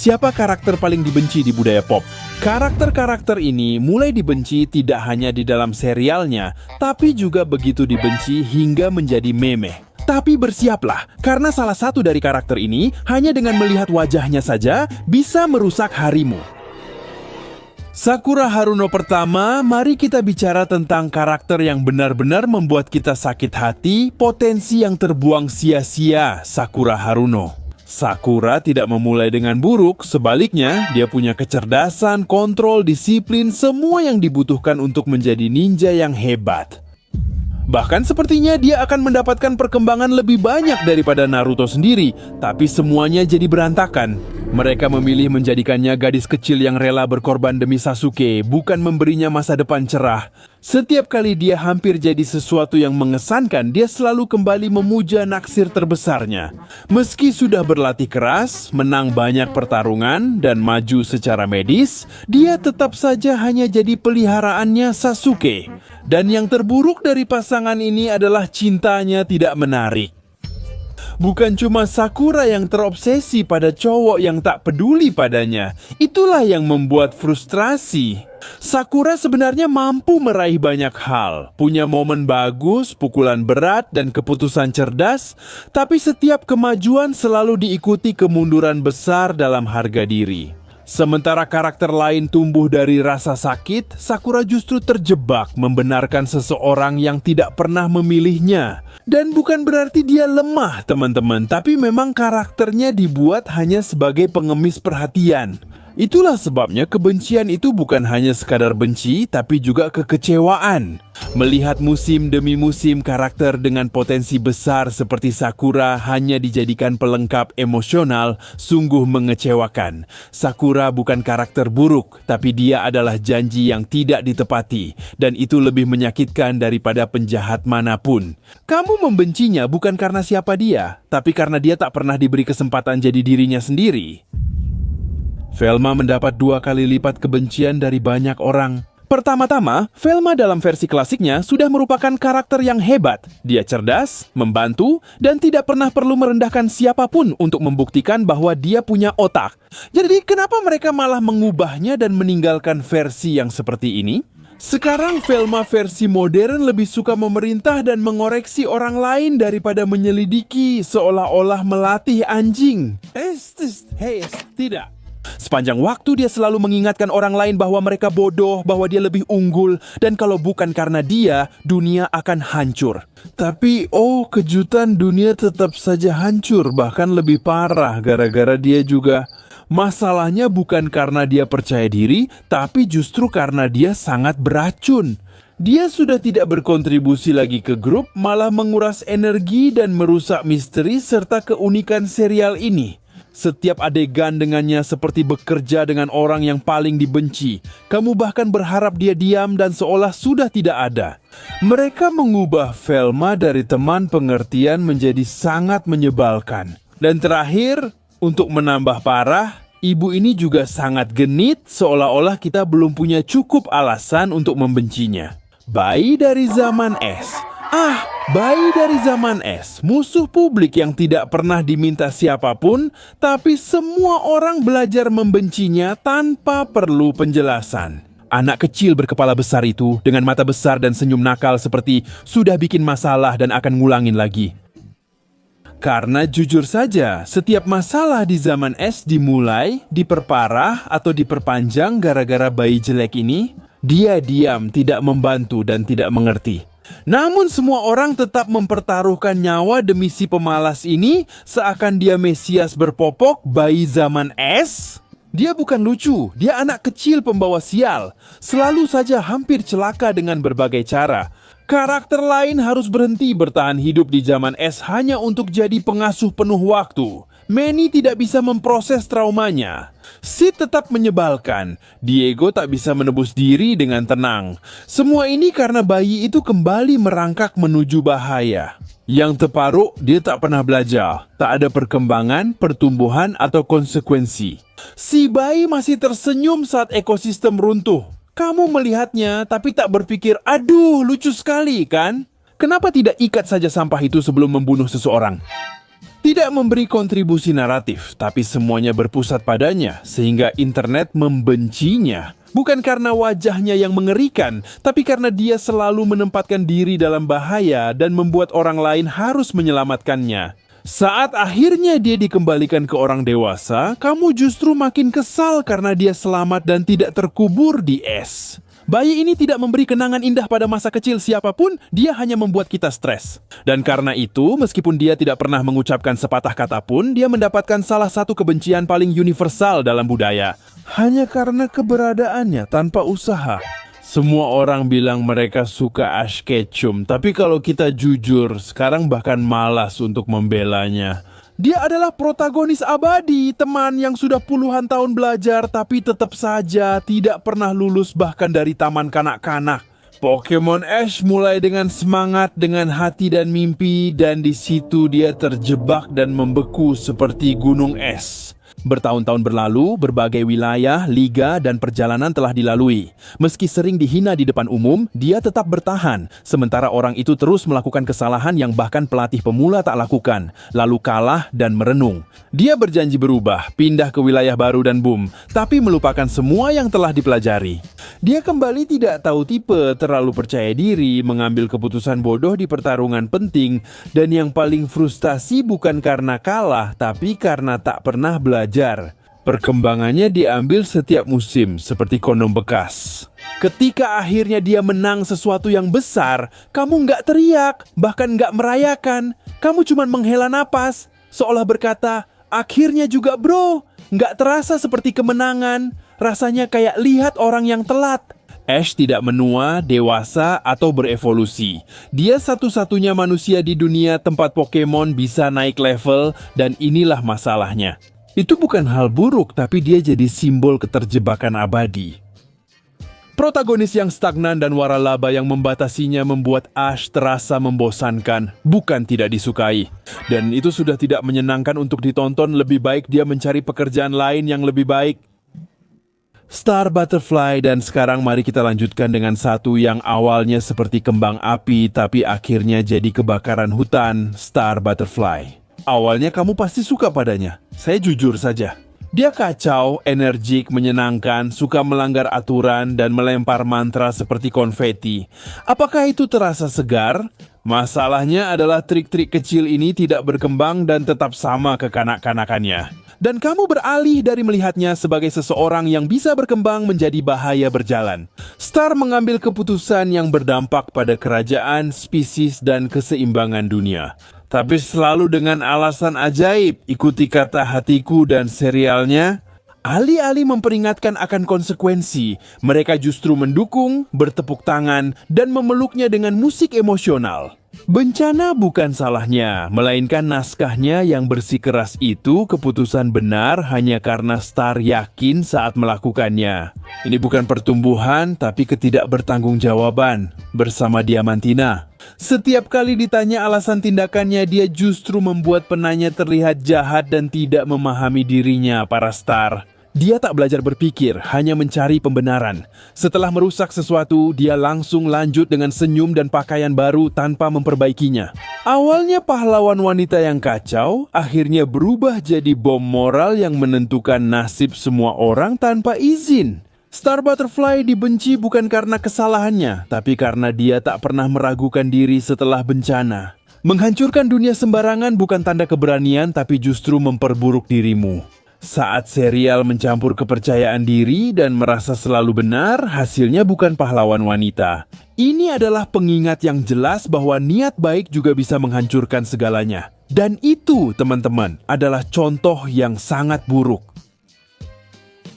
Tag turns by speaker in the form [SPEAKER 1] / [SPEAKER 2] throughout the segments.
[SPEAKER 1] Siapa karakter paling dibenci di budaya pop? Karakter-karakter ini mulai dibenci tidak hanya di dalam serialnya, tapi juga begitu dibenci hingga menjadi meme. Tapi bersiaplah, karena salah satu dari karakter ini hanya dengan melihat wajahnya saja bisa merusak harimu. Sakura Haruno pertama, mari kita bicara tentang karakter yang benar-benar membuat kita sakit hati, potensi yang terbuang sia-sia, Sakura Haruno. Sakura tidak memulai dengan buruk, sebaliknya dia punya kecerdasan, kontrol, disiplin, semua yang dibutuhkan untuk menjadi ninja yang hebat. Bahkan sepertinya dia akan mendapatkan perkembangan lebih banyak daripada Naruto sendiri, tapi semuanya jadi berantakan. Mereka memilih menjadikannya gadis kecil yang rela berkorban demi Sasuke, bukan memberinya masa depan cerah. Setiap kali dia hampir jadi sesuatu yang mengesankan, dia selalu kembali memuja naksir terbesarnya. Meski sudah berlatih keras, menang banyak pertarungan, dan maju secara medis, dia tetap saja hanya jadi peliharaannya Sasuke. Dan yang terburuk dari pasangan ini adalah cintanya tidak menarik. Bukan cuma Sakura yang terobsesi pada cowok yang tak peduli padanya. Itulah yang membuat frustrasi. Sakura sebenarnya mampu meraih banyak hal. Punya momen bagus, pukulan berat, dan keputusan cerdas. Tapi setiap kemajuan selalu diikuti kemunduran besar dalam harga diri. Sementara karakter lain tumbuh dari rasa sakit, Sakura justru terjebak membenarkan seseorang yang tidak pernah memilihnya. Dan bukan berarti dia lemah, teman-teman, tapi memang karakternya dibuat hanya sebagai pengemis perhatian. Itulah sebabnya kebencian itu bukan hanya sekadar benci, tapi juga kekecewaan. Melihat musim demi musim karakter dengan potensi besar seperti Sakura hanya dijadikan pelengkap emosional, sungguh mengecewakan. Sakura bukan karakter buruk, tapi dia adalah janji yang tidak ditepati, dan itu lebih menyakitkan daripada penjahat manapun. Kamu membencinya bukan karena siapa dia, tapi karena dia tak pernah diberi kesempatan jadi dirinya sendiri. Velma mendapat 2 kali lipat kebencian dari banyak orang. Pertama-tama, Velma dalam versi klasiknya sudah merupakan karakter yang hebat. Dia cerdas, membantu, dan tidak pernah perlu merendahkan siapapun untuk membuktikan bahwa dia punya otak. Jadi kenapa mereka malah mengubahnya dan meninggalkan versi yang seperti ini? Sekarang Velma versi modern lebih suka memerintah dan mengoreksi orang lain daripada menyelidiki, seolah-olah melatih anjing. Tidak. Sepanjang waktu dia selalu mengingatkan orang lain bahwa mereka bodoh, bahwa dia lebih unggul, dan kalau bukan karena dia, dunia akan hancur. Tapi kejutan, dunia tetap saja hancur, bahkan lebih parah gara-gara dia juga. Masalahnya bukan karena dia percaya diri, tapi justru karena dia sangat beracun. Dia sudah tidak berkontribusi lagi ke grup, malah menguras energi dan merusak misteri serta keunikan serial ini. Setiap adegan dengannya seperti bekerja dengan orang yang paling dibenci. Kamu bahkan berharap dia diam dan seolah sudah tidak ada. Mereka mengubah Velma dari teman pengertian menjadi sangat menyebalkan. Dan terakhir, untuk menambah parah, ibu ini juga sangat genit, seolah-olah kita belum punya cukup alasan untuk membencinya. Bayi dari zaman es. Bayi dari zaman es, musuh publik yang tidak pernah diminta siapapun, tapi semua orang belajar membencinya tanpa perlu penjelasan. Anak kecil berkepala besar itu, dengan mata besar dan senyum nakal seperti sudah bikin masalah dan akan ngulangin lagi. Karena jujur saja, setiap masalah di zaman es dimulai, diperparah, atau diperpanjang gara-gara bayi jelek ini, dia diam, tidak membantu dan tidak mengerti. Namun semua orang tetap mempertaruhkan nyawa demi si pemalas ini seakan dia Mesias berpopok bayi zaman es. Dia bukan lucu, dia anak kecil pembawa sial. Selalu saja hampir celaka dengan berbagai cara. Karakter lain harus berhenti bertahan hidup di zaman es hanya untuk jadi pengasuh penuh waktu. Manny tidak bisa memproses traumanya. Sid tetap menyebalkan. Diego tak bisa menebus diri dengan tenang. Semua ini karena bayi itu kembali merangkak menuju bahaya. Yang terparuk, dia tak pernah belajar. Tak ada perkembangan, pertumbuhan, atau konsekuensi. Si bayi masih tersenyum saat ekosistem runtuh. Kamu melihatnya, tapi tak berpikir, aduh lucu sekali kan? Kenapa tidak ikat saja sampah itu sebelum membunuh seseorang? Tidak memberi kontribusi naratif, tapi semuanya berpusat padanya, sehingga internet membencinya. Bukan karena wajahnya yang mengerikan, tapi karena dia selalu menempatkan diri dalam bahaya dan membuat orang lain harus menyelamatkannya. Saat akhirnya dia dikembalikan ke orang dewasa, kamu justru makin kesal karena dia selamat dan tidak terkubur di es. Bayi ini tidak memberi kenangan indah pada masa kecil siapapun, dia hanya membuat kita stres. Dan karena itu, meskipun dia tidak pernah mengucapkan sepatah kata pun, dia mendapatkan salah satu kebencian paling universal dalam budaya. Hanya karena keberadaannya tanpa usaha. Semua orang bilang mereka suka Ash Ketchum, tapi kalau kita jujur, sekarang bahkan malas untuk membelanya. Dia adalah protagonis abadi, teman yang sudah puluhan tahun belajar tapi tetap saja tidak pernah lulus bahkan dari taman kanak-kanak. Pokemon Ash mulai dengan semangat, dengan hati dan mimpi, dan di situ dia terjebak dan membeku seperti gunung es. Bertahun-tahun berlalu, berbagai wilayah, liga, dan perjalanan telah dilalui. Meski sering dihina di depan umum, dia tetap bertahan. Sementara orang itu terus melakukan kesalahan yang bahkan pelatih pemula tak lakukan, lalu kalah dan merenung. Dia berjanji berubah, pindah ke wilayah baru dan boom, tapi melupakan semua yang telah dipelajari. Dia kembali tidak tahu tipe, terlalu percaya diri, mengambil keputusan bodoh di pertarungan penting, dan yang paling frustasi bukan karena kalah, tapi karena tak pernah belajar. Perkembangannya diambil setiap musim, seperti kondom bekas. Ketika akhirnya dia menang sesuatu yang besar, kamu nggak teriak, bahkan nggak merayakan. Kamu cuma menghela napas, seolah berkata, akhirnya juga bro, nggak terasa seperti kemenangan. Rasanya kayak lihat orang yang telat. Ash tidak menua, dewasa, atau berevolusi. Dia satu-satunya manusia di dunia tempat Pokemon bisa naik level, dan inilah masalahnya. Itu bukan hal buruk, tapi dia jadi simbol keterjebakan abadi. Protagonis yang stagnan dan waralaba yang membatasinya membuat Ash terasa membosankan, bukan tidak disukai. Dan itu sudah tidak menyenangkan untuk ditonton, lebih baik dia mencari pekerjaan lain yang lebih baik. Star Butterfly, dan sekarang mari kita lanjutkan dengan satu yang awalnya seperti kembang api, tapi akhirnya jadi kebakaran hutan, Star Butterfly. Awalnya kamu pasti suka padanya, saya jujur saja. Dia kacau, energik, menyenangkan, suka melanggar aturan, dan melempar mantra seperti konfeti. Apakah itu terasa segar? Masalahnya adalah trik-trik kecil ini tidak berkembang dan tetap sama kekanak-kanakannya. Dan kamu beralih dari melihatnya sebagai seseorang yang bisa berkembang menjadi bahaya berjalan. Star mengambil keputusan yang berdampak pada kerajaan, spesies, dan keseimbangan dunia. Tapi selalu dengan alasan ajaib, ikuti kata hatiku dan serialnya. Alih-alih memperingatkan akan konsekuensi, mereka justru mendukung, bertepuk tangan, dan memeluknya dengan musik emosional. Bencana bukan salahnya, melainkan naskahnya yang bersikeras itu keputusan benar hanya karena Star yakin saat melakukannya. Ini bukan pertumbuhan, tapi ketidakbertanggungjawaban bersama Diamantina. Setiap kali ditanya alasan tindakannya, dia justru membuat penanya terlihat jahat dan tidak memahami dirinya, para Star. Dia tak belajar berpikir, hanya mencari pembenaran. Setelah merusak sesuatu, dia langsung lanjut dengan senyum dan pakaian baru tanpa memperbaikinya. Awalnya pahlawan wanita yang kacau, akhirnya berubah jadi bom moral yang menentukan nasib semua orang tanpa izin. Star Butterfly dibenci bukan karena kesalahannya, tapi karena dia tak pernah meragukan diri setelah bencana. Menghancurkan dunia sembarangan bukan tanda keberanian, tapi justru memperburuk dirimu. Saat serial mencampur kepercayaan diri dan merasa selalu benar, hasilnya bukan pahlawan wanita. Ini adalah pengingat yang jelas bahwa niat baik juga bisa menghancurkan segalanya. Dan itu, teman-teman, adalah contoh yang sangat buruk.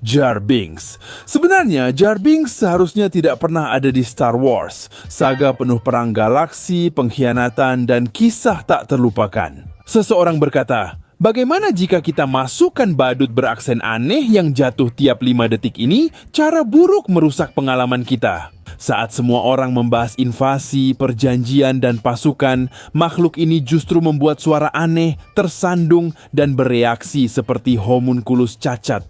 [SPEAKER 1] Jar Binks. Sebenarnya Jar Binks seharusnya tidak pernah ada di Star Wars. Saga penuh perang galaksi, pengkhianatan, dan kisah tak terlupakan. Seseorang berkata, bagaimana jika kita masukkan badut beraksen aneh yang jatuh tiap 5 detik ini, cara buruk merusak pengalaman kita. Saat semua orang membahas invasi, perjanjian, dan pasukan, makhluk ini justru membuat suara aneh, tersandung, dan bereaksi seperti homunculus cacat.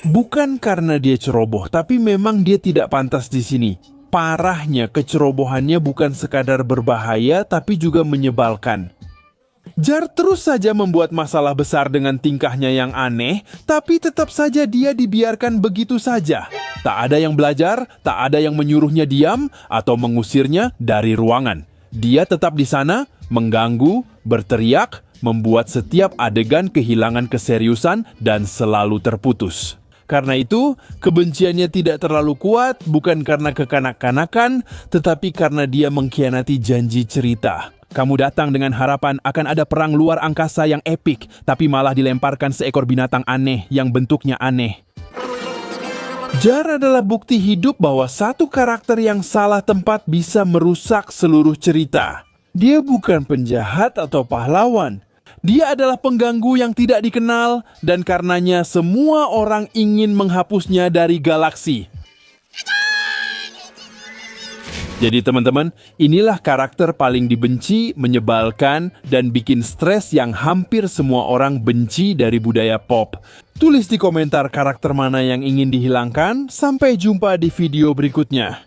[SPEAKER 1] Bukan karena dia ceroboh, tapi memang dia tidak pantas di sini. Parahnya, kecerobohannya bukan sekadar berbahaya, tapi juga menyebalkan. Jar terus saja membuat masalah besar dengan tingkahnya yang aneh, tapi tetap saja dia dibiarkan begitu saja. Tak ada yang belajar, tak ada yang menyuruhnya diam atau mengusirnya dari ruangan. Dia tetap di sana, mengganggu, berteriak, membuat setiap adegan kehilangan keseriusan dan selalu terputus. Karena itu, kebenciannya tidak terlalu kuat bukan karena kekanak-kanakan, tetapi karena dia mengkhianati janji cerita. Kamu datang dengan harapan akan ada perang luar angkasa yang epik, tapi malah dilemparkan seekor binatang aneh yang bentuknya aneh. Jar adalah bukti hidup bahwa satu karakter yang salah tempat bisa merusak seluruh cerita. Dia bukan penjahat atau pahlawan. Dia adalah pengganggu yang tidak dikenal, dan karenanya semua orang ingin menghapusnya dari galaksi. Jadi teman-teman, inilah karakter paling dibenci, menyebalkan, dan bikin stres yang hampir semua orang benci dari budaya pop. Tulis di komentar karakter mana yang ingin dihilangkan. Sampai jumpa di video berikutnya.